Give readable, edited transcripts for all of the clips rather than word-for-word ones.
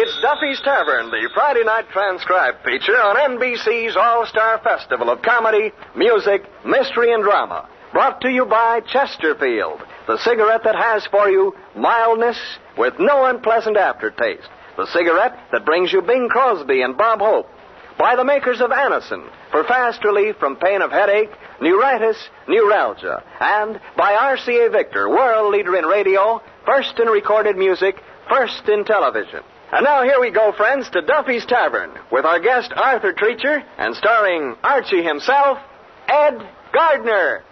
It's Duffy's Tavern, the Friday night transcribed feature on NBC's All-Star Festival of Comedy, Music, Mystery, and Drama. Brought to you by Chesterfield, the cigarette that has for you mildness with no unpleasant aftertaste. The cigarette that brings you Bing Crosby and Bob Hope. By the makers of Anacin, for fast relief from pain of headache, neuritis, neuralgia. And by RCA Victor, world leader in radio, first in recorded music, first in television. And now here we go, friends, to Duffy's Tavern, with our guest Arthur Treacher, and starring Archie himself, Ed Gardner.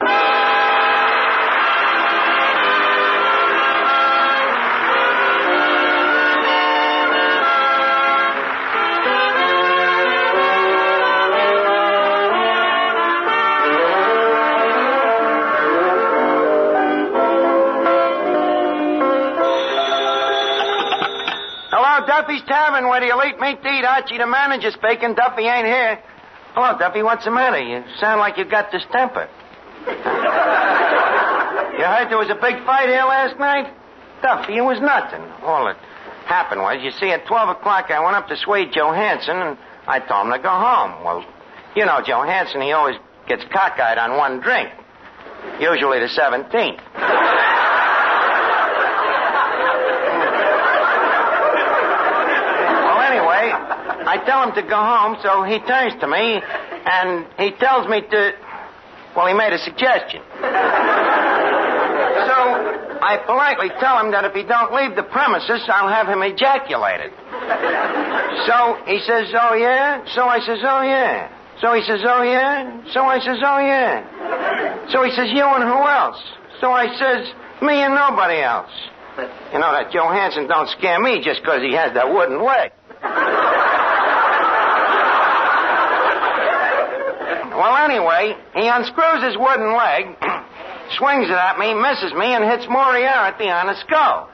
Duffy's Tavern, where the elite meet to eat. Archie, the manager, speaking. Duffy ain't here. Hello, Duffy. What's the matter? You sound like you got distemper. You heard there was a big fight here last night? Duffy, it was nothing. All that happened was, you see, at 12 o'clock, I went up to Swede Johansson, and I told him to go home. Well, you know, Johansson, he always gets cockeyed on one drink. Usually the 17th. I tell him to go home, so he turns to me, and he tells me to... Well, he made a suggestion. So I politely tell him that if he don't leave the premises, I'll have him ejaculated. So he says, oh, yeah? So I says, oh, yeah. So he says, oh, yeah? So I says, oh, yeah. So he says, you and who else? So I says, me and nobody else. You know, that Johansson don't scare me just because he has that wooden leg. Well, anyway, he unscrews his wooden leg, swings it at me, misses me, and hits Moriarty on the skull.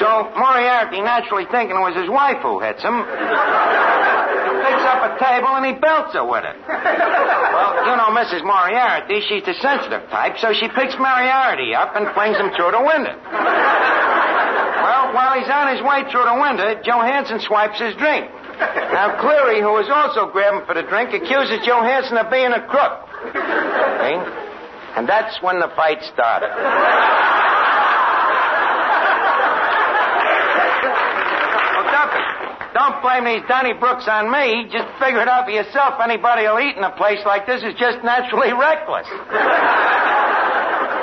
So Moriarty, naturally thinking it was his wife who hits him, picks up a table and he belts her with it. Well, you know Mrs. Moriarty, she's the sensitive type, so she picks Moriarty up and flings him through the window. Well, while he's on his way through the window, Johansson swipes his drink. Now, Cleary, who was also grabbing for the drink, accuses Johansson of being a crook. See? And that's when the fight started. Well, Duffy, don't blame these Donnybrooks on me. Just figure it out for yourself. Anybody who'll eat in a place like this is just naturally reckless.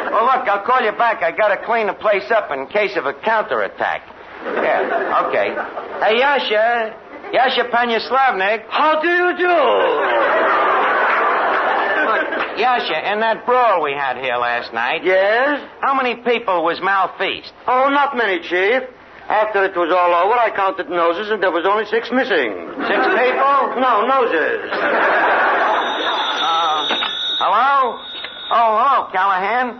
Well, look, I'll call you back. I gotta clean the place up in case of a counterattack. Yeah, okay. Hey, Yasha. Yasha Panyaslavnik. How do you do? Look, Yasha, in that brawl we had here last night... Yes? How many people was malfeased? Oh, not many, Chief. After it was all over, I counted noses, and there was only 6 missing. 6 people? No, noses. Hello? Oh, hello, Callahan.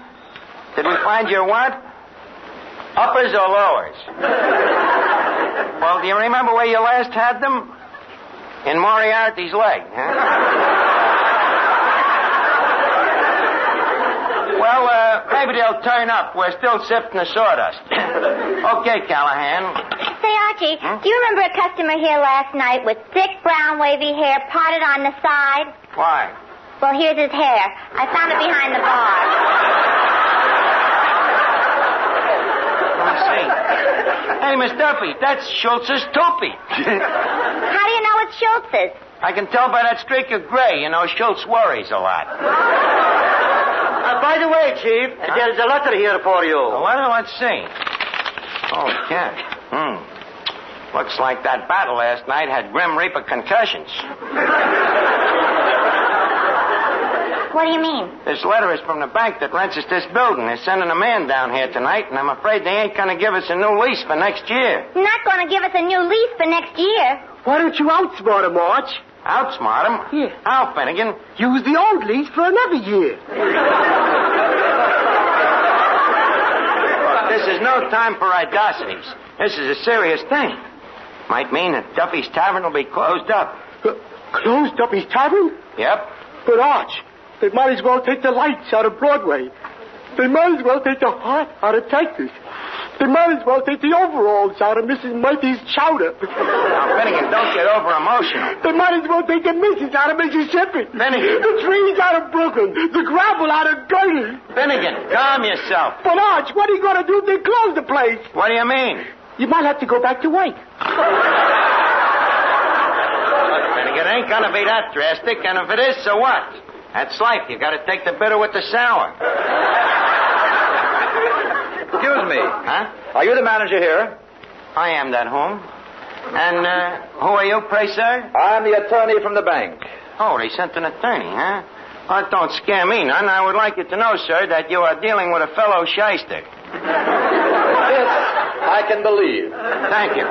Did we find your what? Uppers or lowers? Well, do you remember where you last had them? In Moriarty's leg, huh? Well, maybe they'll turn up. We're still sifting the sawdust. Okay, Callahan. Say, Archie, do you remember a customer here last night with thick brown wavy hair parted on the side? Why? Well, here's his hair. I found it behind the bar. Let me see. Hey, Miss Duffy, that's Schultz's toupee. How do you know it's Schultz's? I can tell by that streak of gray. You know, Schultz worries a lot. By the way, Chief, there's a letter here for you. Well, let's see. Okay. Looks like that battle last night had Grim Reaper concussions. What do you mean? This letter is from the bank that rents us this building. They're sending a man down here tonight, and I'm afraid they ain't going to give us a new lease for next year. Not going to give us a new lease for next year. Why don't you outsmart him, Arch? Outsmart him? Yeah. How, Finnegan? Use the old lease for another year. This is no time for idosities. This is a serious thing. Might mean that Duffy's Tavern will be closed up. Closed Duffy's Tavern? Yep. But, Arch, they might as well take the lights out of Broadway. They might as well take the heart out of Texas. They might as well take the overalls out of Mrs. Murphy's chowder. Now, Finnegan, don't get over emotional. They might as well take the missus out of Mississippi. Finnegan. The trees out of Brooklyn. The gravel out of Gertie. Finnegan, calm yourself. But, Arch, what are you going to do if they close the place? What do you mean? You might have to go back to work. It ain't gonna be that drastic, and if it is, so what? That's life. You gotta take the bitter with the sour. Excuse me. Huh? Are you the manager here? I am that home. And, who are you, pray, sir? I'm the attorney from the bank. Oh, they sent an attorney, huh? Well, that don't scare me none. I would like you to know, sir, that you are dealing with a fellow shyster. This I can believe. Thank you.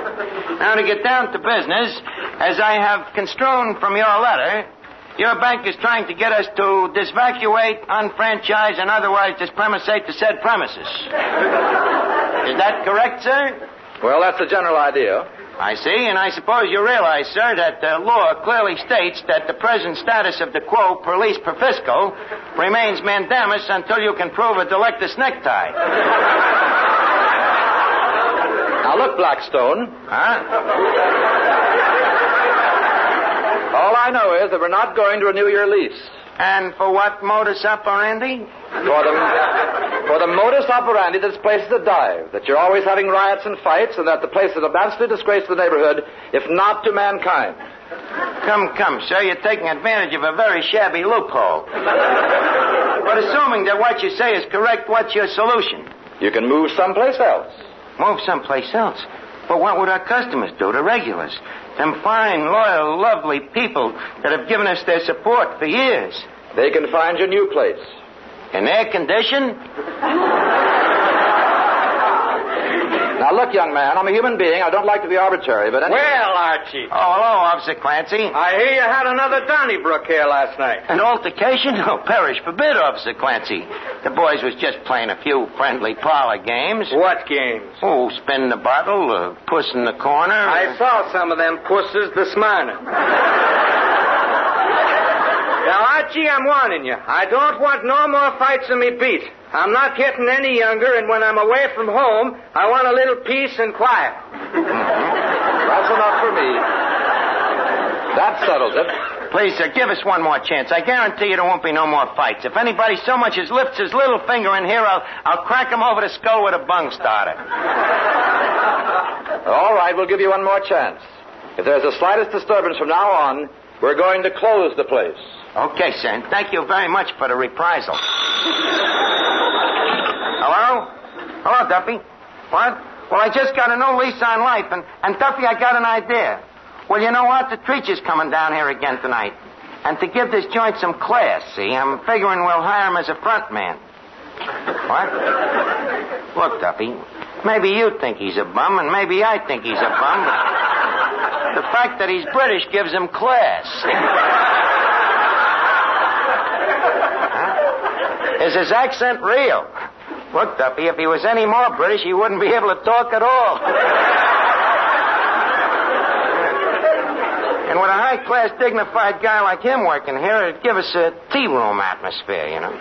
Now, to get down to business, as I have construed from your letter, your bank is trying to get us to disvacuate, unfranchise, and otherwise dispremisate the said premises. Is that correct, sir? Well, that's the general idea. I see, and I suppose you realize, sir, that the law clearly states that the present status of the quo per lease per fiscal remains mandamus until you can prove a delectus necktie. Now, look, Blackstone. Huh? All I know is that we're not going to renew your lease. And for what modus operandi? For the modus operandi that this place is a dive, that you're always having riots and fights, and that the place is an absolute disgrace to the neighborhood, if not to mankind. Come, sir, you're taking advantage of a very shabby loophole. But assuming that what you say is correct, what's your solution? You can move someplace else. Move someplace else? But what would our customers do, the regulars? Them fine, loyal, lovely people that have given us their support for years. They can find your new place. In air condition? Now, look, young man, I'm a human being. I don't like to be arbitrary, but... Well, Archie. Oh, hello, Officer Clancy. I hear you had another Donnybrook here last night. An altercation? Oh, perish forbid, Officer Clancy. The boys was just playing a few friendly parlor games. What games? Oh, spin the bottle, puss in the corner. I saw some of them pusses this morning. Now, Archie, I'm warning you. I don't want no more fights in me beat. I'm not getting any younger, and when I'm away from home, I want a little peace and quiet. That's enough for me. That settles it. Please, sir, give us one more chance. I guarantee you there won't be no more fights. If anybody so much as lifts his little finger in here, I'll crack him over the skull with a bung starter. All right, we'll give you one more chance. If there's the slightest disturbance from now on, we're going to close the place. Okay, sir, and thank you very much for the reprisal. Hello? Hello, Duffy. What? Well, I just got a new lease on life, and Duffy, I got an idea. Well, you know what? The Treacher's coming down here again tonight. And to give this joint some class, see, I'm figuring we'll hire him as a front man. What? Look, Duffy, maybe you think he's a bum, and maybe I think he's a bum, but the fact that he's British gives him class. Is his accent real? Look, Duffy, if he was any more British, he wouldn't be able to talk at all. And with a high-class, dignified guy like him working here, it'd give us a tea room atmosphere, you know.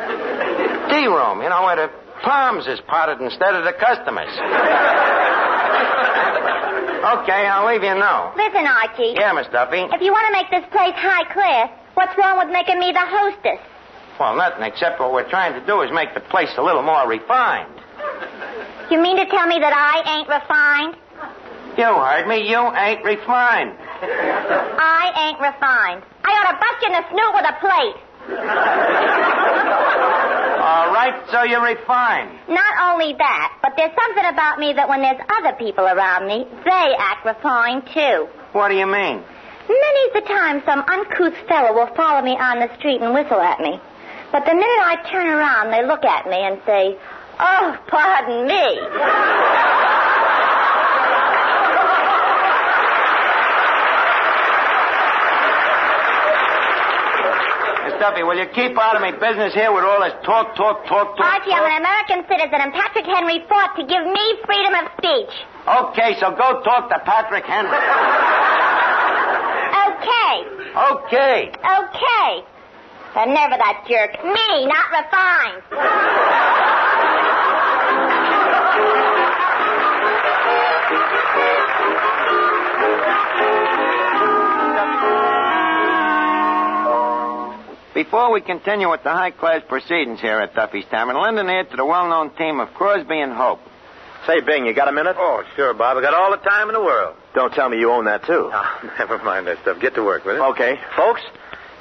Tea room, you know, where the palms is potted instead of the customers. Okay, I'll leave you know. Listen, Archie. Yeah, Miss Duffy? If you want to make this place high class, what's wrong with making me the hostess? Well, nothing, except what we're trying to do is make the place a little more refined. You mean to tell me that I ain't refined? You heard me. You ain't refined. I ain't refined. I ought to bust you in the snoot with a plate. All right, so you're refined. Not only that, but there's something about me that when there's other people around me, they act refined, too. What do you mean? Many's the time some uncouth fellow will follow me on the street and whistle at me. But the minute I turn around, they look at me and say, "Oh, pardon me." Miss Duffy, will you keep out of my business here with all this talk? Archie, I'm an American citizen, and Patrick Henry fought to give me freedom of speech. Okay, so go talk to Patrick Henry. Okay. The nerve of that jerk. Me, not refined. Before we continue with the high-class proceedings here at Duffy's Tavern, lend an ear to the well-known team of Crosby and Hope. Say, Bing, you got a minute? Oh, sure, Bob. I got all the time in the world. Don't tell me you own that, too. Oh, never mind that stuff. Get to work with it. Okay. Folks,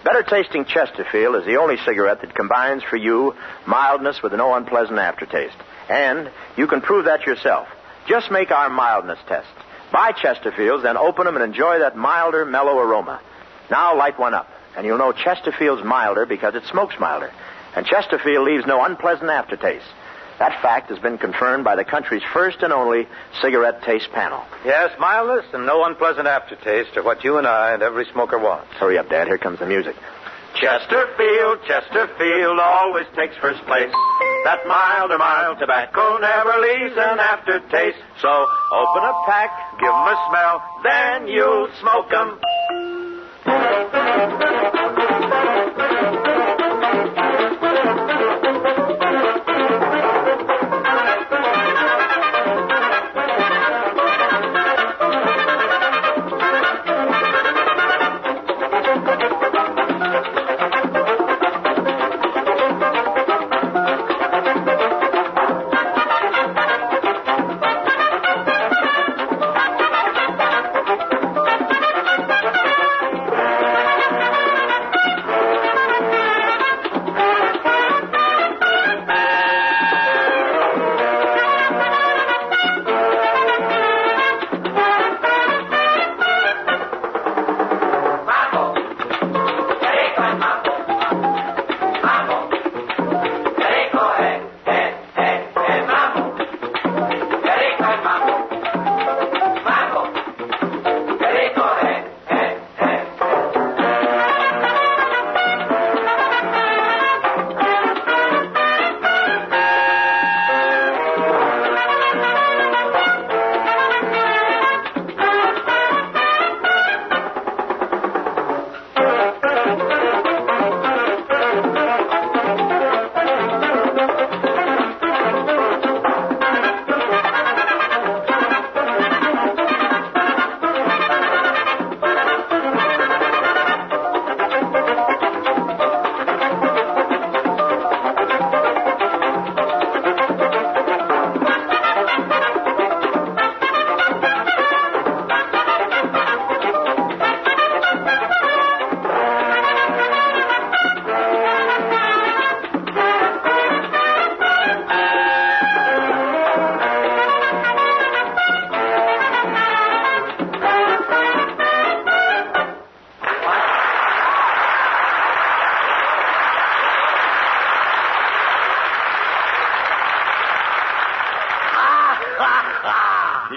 Better Tasting Chesterfield is the only cigarette that combines for you mildness with no unpleasant aftertaste. And you can prove that yourself. Just make our mildness test. Buy Chesterfields, then open them and enjoy that milder, mellow aroma. Now light one up, and you'll know Chesterfield's milder because it smokes milder. And Chesterfield leaves no unpleasant aftertaste. That fact has been confirmed by the country's first and only cigarette taste panel. Yes, mildness and no unpleasant aftertaste are what you and I and every smoker wants. Hurry up, Dad. Here comes the music. Chesterfield, Chesterfield always takes first place. That mild tobacco never leaves an aftertaste. So open a pack, give 'em a smell, then you'll smoke 'em.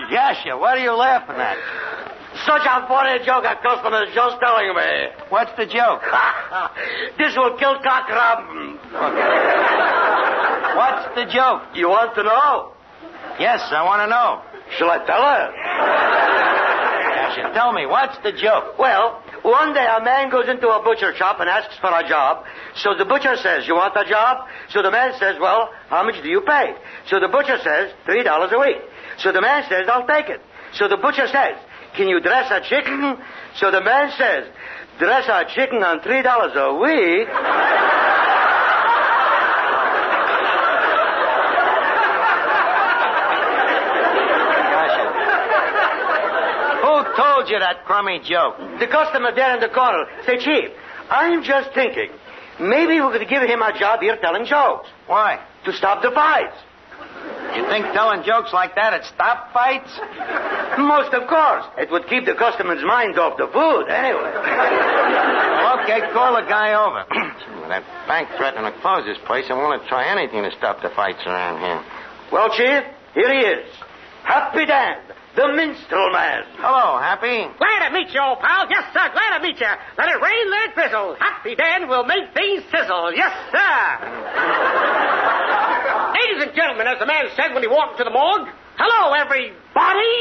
Yasha, what are you laughing at? Such a funny joke a customer's just telling me. What's the joke? This will kill cockrum. What's the joke? You want to know? Yes, I want to know. Shall I tell her? Yasha, tell me, what's the joke? Well, one day a man goes into a butcher shop and asks for a job. So the butcher says, you want a job? So the man says, well, how much do you pay? So the butcher says, $3 a week. So the man says, I'll take it. So the butcher says, can you dress a chicken? So the man says, dress a chicken on $3 a week? Who told you that crummy joke? The customer there in the corner. Say, Chief, I'm just thinking, maybe we could give him a job here telling jokes. Why? To stop the fights. You think telling jokes like that would stop fights? Most of course. It would keep the customer's mind off the food, anyway. Well, okay, call the guy over. That bank threatening to close this place and won't try anything to stop the fights around here. Well, Chief, here he is. Happy Dan, the minstrel man. Hello, Happy. Glad to meet you, old pal. Yes, sir, glad to meet you. Let it rain, let it drizzle. Happy Dan will make things sizzle. Yes, sir. Ladies and gentlemen, as the man said when he walked into the morgue, hello, everybody.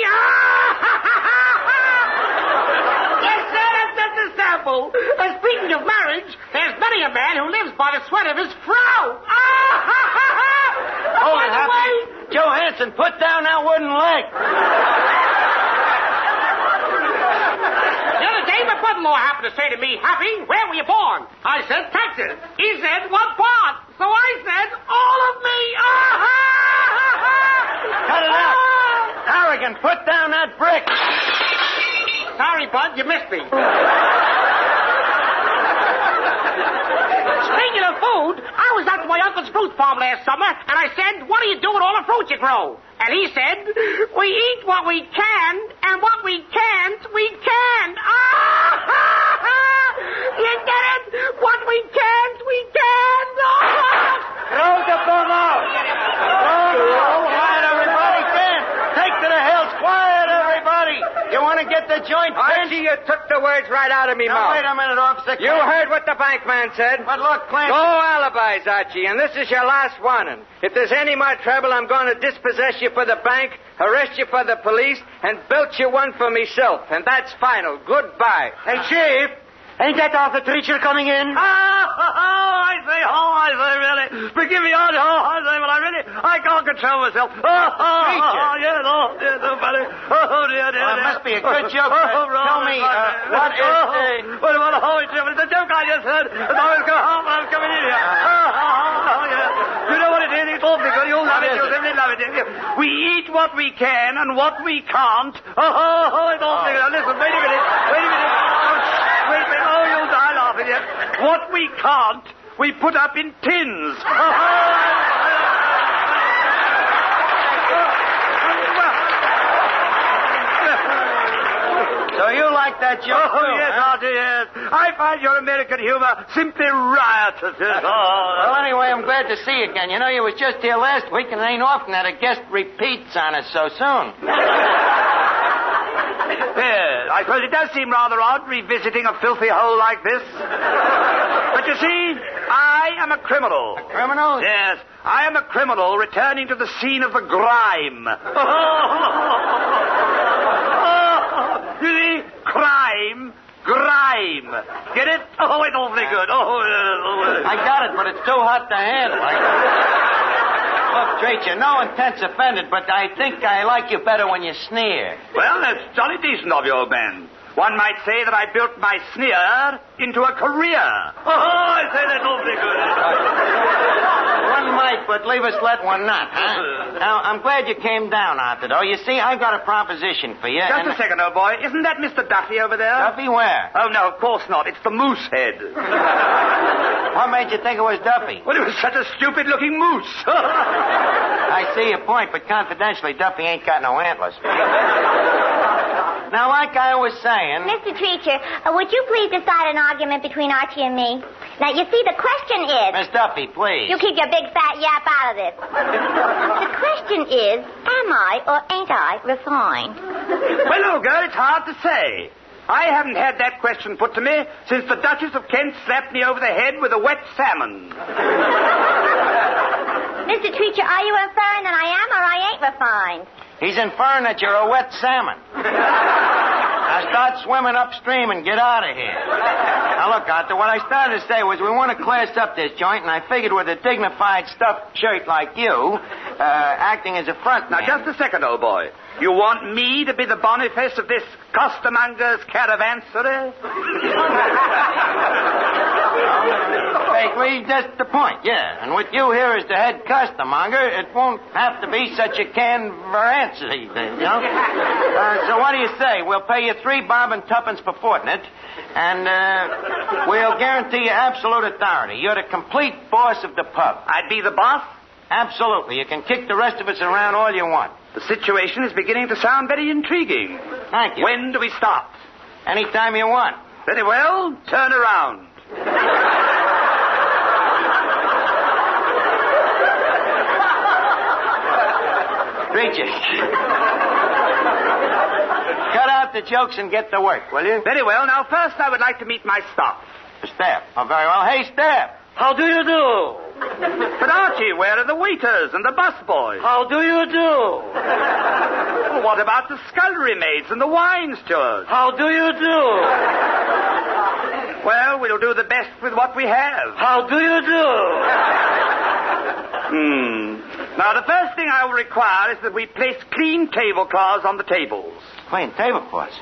Yes, sir, that's just a sample. Speaking of marriage, there's many a man who lives by the sweat of his frau. Hold it, Happy. Joe Hanson, put down that wooden leg. The other day, my brother son-in-law happened to say to me, Happy, where were you born? I said, Texas. He said, what part? So I said, all of me. Cut it out. Harrigan, put down that brick. Sorry, Bud, you missed me. Speaking of food, I was out to my uncle's fruit farm last summer, and I said, what do you do with all the fruit you grow? And he said, we eat what we can, and what we can't, we can't. You get it? What we can't, we can't. Throw the bum out. Quiet, everybody. Ken, take to the hills. Quiet, everybody. You want to get the joint finished? Archie, you took the words right out of me mouth. Wait a minute, Officer. You heard what the bank man said. But look, Clancy. No alibis, Archie, and this is your last warning. If there's any more trouble, I'm going to dispossess you for the bank, arrest you for the police, and belt you one for myself. And that's final. Goodbye. Hey, Chief, ain't that Arthur Treacher coming in? I say, really. Forgive me, I say, but I can't control myself. Yes, buddy. Dear. Well, it must be a good joke. Tell me, what is the... It's a joke I just heard. As I was coming in here. You know what it is? It's awfully good. You'll love it. You'll simply love it. We eat what we can and what we can't. It's awfully good. Listen, wait a minute. Wait. Oh, you'll die laughing yet. What we can't, we put up in tins. So you like that joke, too, yes, huh? Archie, yes. I find your American humor simply riotous. Well, anyway, I'm glad to see you again. You know, you was just here last week, and it ain't often that a guest repeats on us so soon. Yes, I suppose it does seem rather odd revisiting a filthy hole like this. But you see, I am a criminal. A criminal? Yes, I am a criminal returning to the scene of the grime. You see, crime, grime. Get it? Oh, it's awfully good. I got it, but it's too hot to handle. Look, Treacher, no intent's offended, but I think I like you better when you sneer. Well, that's jolly decent of you, old man. One might say that I built my sneer into a career. I say that's awfully good. One might, but leave us let one not, huh? Now, I'm glad you came down, Arthur, though. You see, I've got a proposition for you. Just a second, old boy. Isn't that Mr. Duffy over there? Duffy, where? Oh, no, of course not. It's the moose head. What made you think it was Duffy? Well, it was such a stupid-looking moose. I see your point, but confidentially, Duffy ain't got no antlers. Now, like I was saying... Mr. Treacher, would you please decide an argument between Archie and me? Now, you see, the question is... Miss Duffy, please. You keep your big fat yap out of this. The question is, am I or ain't I refined? Well, old girl, it's hard to say. I haven't had that question put to me since the Duchess of Kent slapped me over the head with a wet salmon. Mr. Treacher, are you inferring that I am or I ain't refined? He's inferring that you're a wet salmon. Now start swimming upstream and get out of here. Now look, Arthur, what I started to say was we want to class up this joint, and I figured with a dignified stuffed shirt like you, acting as a front man... Now, just a second, old boy. You want me to be the Boniface of this costermonger's caravanserai? Vaguely, just the point, yeah. And with you here as the head costermonger, it won't have to be such a canveransity, you know? So what do you say? We'll pay you 3 bob and tuppence per fortnight, and we'll guarantee you absolute authority. You're the complete boss of the pub. I'd be the boss? Absolutely. You can kick the rest of us around all you want. The situation is beginning to sound very intriguing. Thank you. When do we start? Anytime you want. Very well. Turn around. Treacher. Cut out the jokes and get to work, will you? Very well. Now, first I would like to meet my staff. The staff. Oh, very well. Hey, staff. How do you do? But, Archie, where are the waiters and the busboys? How do you do? Well, what about the scullery maids and the wine stewards? How do you do? Well, we'll do the best with what we have. How do you do? Now, the first thing I will require is that we place clean tablecloths on the tables. Clean tablecloths?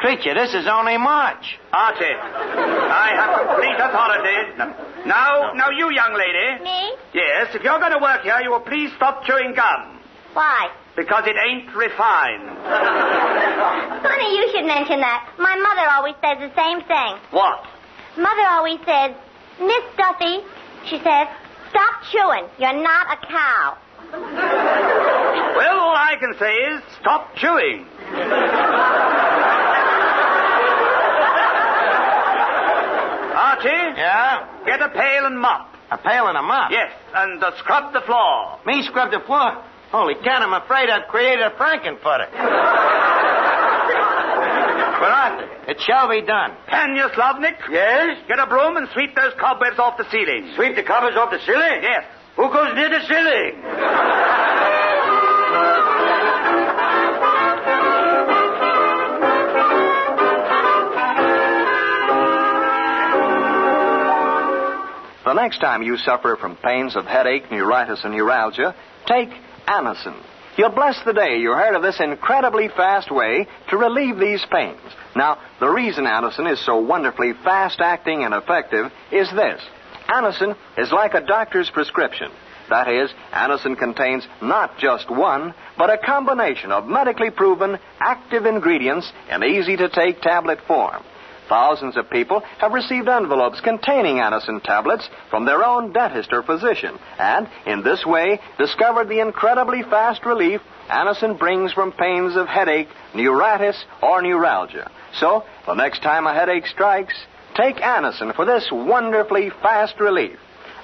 Treacher, this is only March. Archie, I have complete authority. Now, you young lady. Me? Yes, if you're going to work here, you will please stop chewing gum. Why? Because it ain't refined. Funny you should mention that. My mother always says the same thing. What? Mother always says, Miss Duffy, she says, stop chewing. You're not a cow. Well, all I can say is stop chewing. Archie? Yeah? Get a pail and mop. A pail and a mop? Yes, and scrub the floor. Me scrub the floor? Holy cat, I'm afraid I've created a frankenfurter. But Arthur, it shall be done. Tanya Slavnik? Yes? Get a broom and sweep those cobwebs off the ceiling. Sweep the covers off the ceiling? Yes. Who goes near the ceiling? The next time you suffer from pains of headache, neuritis, and neuralgia, take Anacin. You'll bless the day you heard of this incredibly fast way to relieve these pains. Now, the reason Anacin is so wonderfully fast-acting and effective is this. Anacin is like a doctor's prescription. That is, Anacin contains not just one, but a combination of medically proven active ingredients in easy-to-take tablet form. Thousands of people have received envelopes containing Anacin tablets from their own dentist or physician, and in this way discovered the incredibly fast relief Anacin brings from pains of headache, neuritis, or neuralgia. So, the next time a headache strikes, take Anacin for this wonderfully fast relief.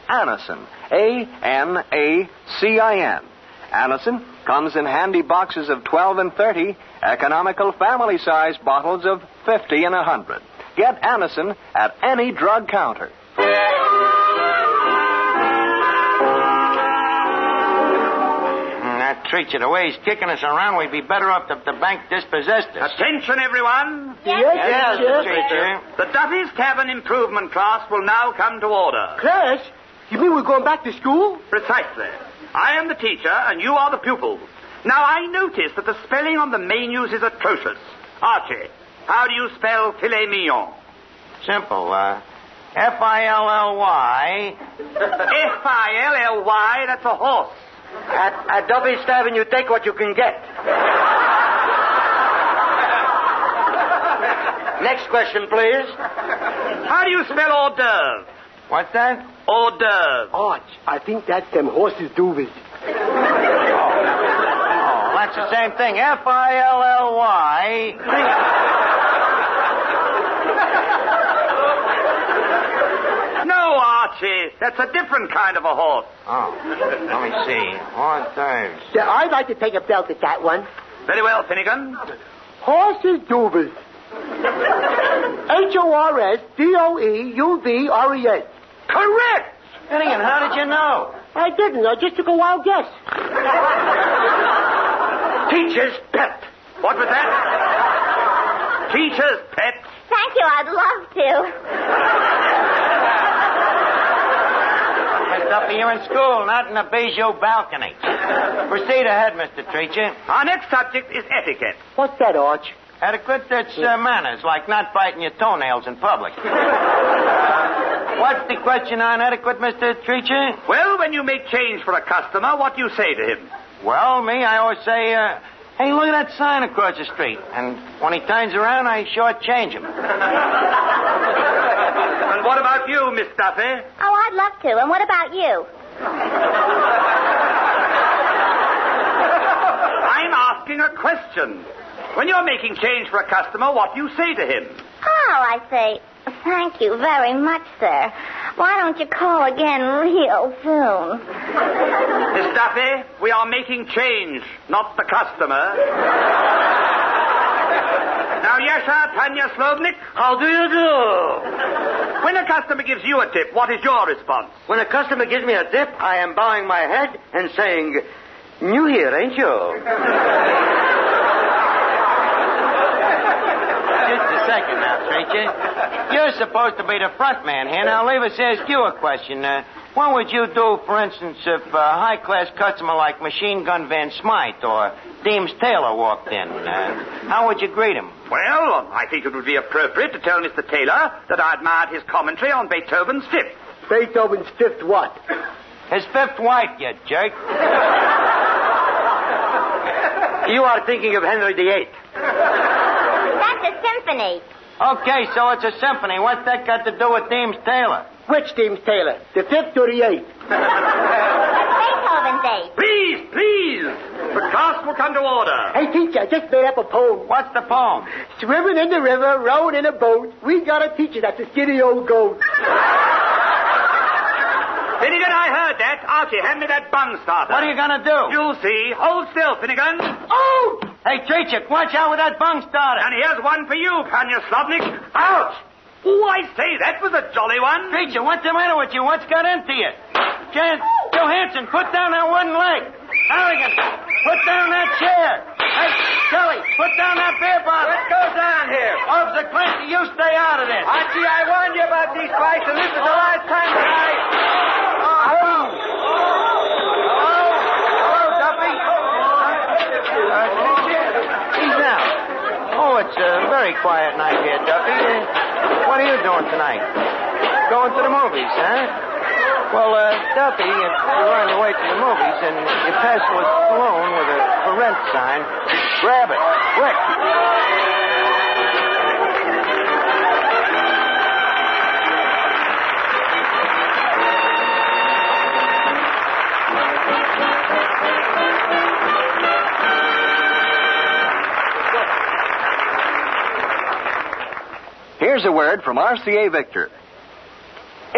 Anacin, A-N-A-C-I-N. Anacin comes in handy boxes of 12 and 30, economical family-sized bottles of 50 and 100. Get Anacin at any drug counter. That Treacher, the way he's kicking us around, we'd be better off if the bank dispossessed us. Attention, everyone. Yes, Treacher. The Duffy'S Tavern improvement class will now come to order. Class? You mean we're going back to school? Precisely. I am the teacher, and you are the pupils. Now, I notice that the spelling on the menus is atrocious. Archie, how do you spell filet mignon? Simple. F-I-L-L-Y. F-I-L-L-Y, that's a horse. At Duffy'S Tavern, you take what you can get. Next question, please. How do you spell hors d'oeuvre? What's that? Hors d'oeuvre. Arch, I think that's them horses' doobies. Oh, that's the same thing. F-I-L-L-Y. No, Archie, that's a different kind of a horse. Oh, let me see. Hors d'oeuvres. Yeah, I'd like to take a belt at that one. Very well, Finnegan. Horses' doobies. H-O-R-S-D-O-E-U-V-R-E-S. Correct! Finnegan, how did you know? I didn't. I just took a wild guess. Teacher's pet. What was that? Teacher's pet. Thank you, I'd love to. Miss Duffy, you're in school, not in a Bijou balcony. Proceed ahead, Mr. Treacher. Our next subject is etiquette. What's that, Arch? Etiquette, that's manners, like not biting your toenails in public. What's the question on etiquette, Mr. Treacher? Well, when you make change for a customer, what do you say to him? Well, me, I always say, hey, look at that sign across the street. And when he turns around, I shortchange him. And what about you, Miss Duffy? Oh, I'd love to. And what about you? I'm asking a question. When you're making change for a customer, what do you say to him? Oh, I say, thank you very much, sir. Why don't you call again real soon? Miss Duffy, we are making change, not the customer. Now, Yasha, Tanya Slovnik. How do you do? When a customer gives you a tip, what is your response? When a customer gives me a tip, I am bowing my head and saying, new here, ain't you? Just a second now, Treacher. You're supposed to be the front man here. Now, leave us ask you a question. What would you do, for instance, if a high-class customer like Machine Gun Van Smythe or Deems Taylor walked in? How would you greet him? Well, I think it would be appropriate to tell Mr. Taylor that I admired his commentary on Beethoven's Fifth. Beethoven's Fifth what? His fifth wife, you jerk. You are thinking of Henry VIII. That's a symphony. Okay, so it's a symphony. What's that got to do with Deems Taylor? Which Deems Taylor? The fifth or the eighth? Beethoven's eighth. Please. The class will come to order. Hey, teacher, I just made up a poem. What's the poem? Swimming in the river, rowing in a boat. We got a teacher that's a skinny old goat. Finnegan, I heard that. Archie, hand me that bun starter. What are you going to do? You'll see. Hold still, Finnegan. Oh! Hey, Treacher, watch out with that bung starter. And here's one for you, Panya Slobnik. Ouch! Oh, I say, that was a jolly one. Treacher, what's the matter with you? What's got into you? Johansson, put down that one leg. Halligan, put down that chair. Hey, Kelly, put down that beer bottle. What goes on here? Officer Clancy, you stay out of this. Archie, I warned you about these fights, and this is the last time that I... Hello, Duffy. He's out. Oh, it's a very quiet night here, Duffy. What are you doing tonight? Going to the movies, huh? Well, Duffy, if you're on your way to the movies and you pass a saloon with a for rent sign, grab it. Quick. Here's a word from RCA Victor.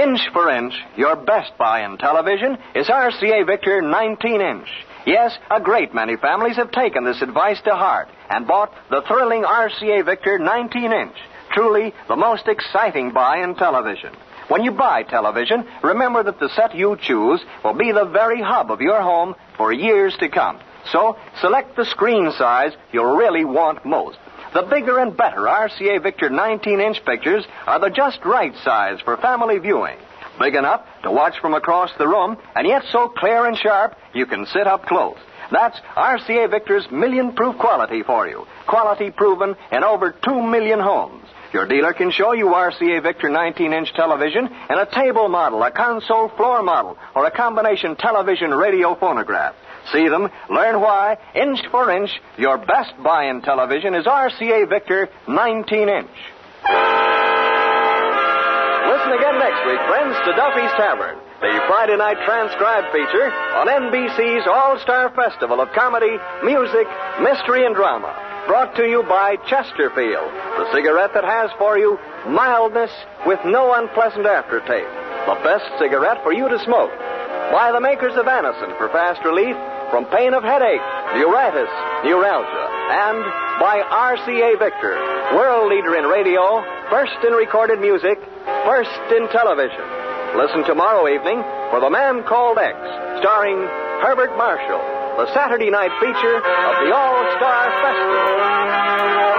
Inch for inch, your best buy in television is RCA Victor 19-inch. Yes, a great many families have taken this advice to heart and bought the thrilling RCA Victor 19-inch. Truly the most exciting buy in television. When you buy television, remember that the set you choose will be the very hub of your home for years to come. So, select the screen size you'll really want most. The bigger and better RCA Victor 19-inch pictures are the just right size for family viewing. Big enough to watch from across the room, and yet so clear and sharp you can sit up close. That's RCA Victor's million-proof quality for you. Quality proven in over 2 million homes. Your dealer can show you RCA Victor 19-inch television in a table model, a console floor model, or a combination television radio phonograph. See them, learn why, inch for inch, your best buy in television is RCA Victor 19-inch. Listen again next week, friends, to Duffy'S Tavern, the Friday night transcribed feature on NBC's All-Star Festival of Comedy, Music, Mystery, and Drama. Brought to you by Chesterfield, the cigarette that has for you mildness with no unpleasant aftertaste. The best cigarette for you to smoke. By the makers of Anacin for fast relief from pain of headache, neuritis, neuralgia. And by RCA Victor, world leader in radio, first in recorded music, first in television. Listen tomorrow evening for The Man Called X, starring Herbert Marshall, the Saturday night feature of the All-Star Festival.